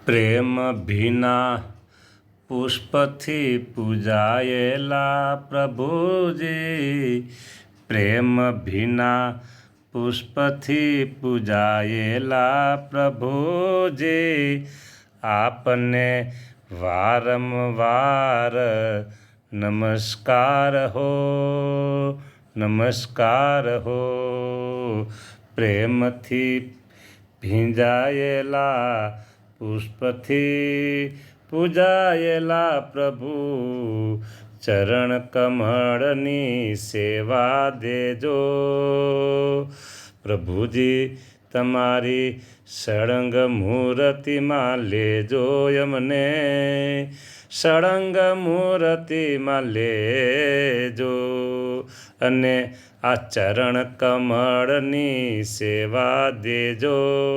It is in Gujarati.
પ્રેમ ભીના પુષ્પથી પૂજાયેલા પ્રભુજી, પ્રેમ ભીના પુષ્પથી પૂજાયેલા પ્રભુજી, આપને વારંવાર નમસ્કાર હો, નમસ્કાર હો. પ્રેમથી ભીંજાયેલા પુષ્પથી પૂજાયેલા પ્રભુ, ચરણ કમળની સેવા દેજો. પ્રભુજી, તમારી સળંગ મૂર્તિમાં લેજો અમને, સળંગ મૂર્તિમાં લેજો, અને આ ચરણ કમળની સેવા દેજો.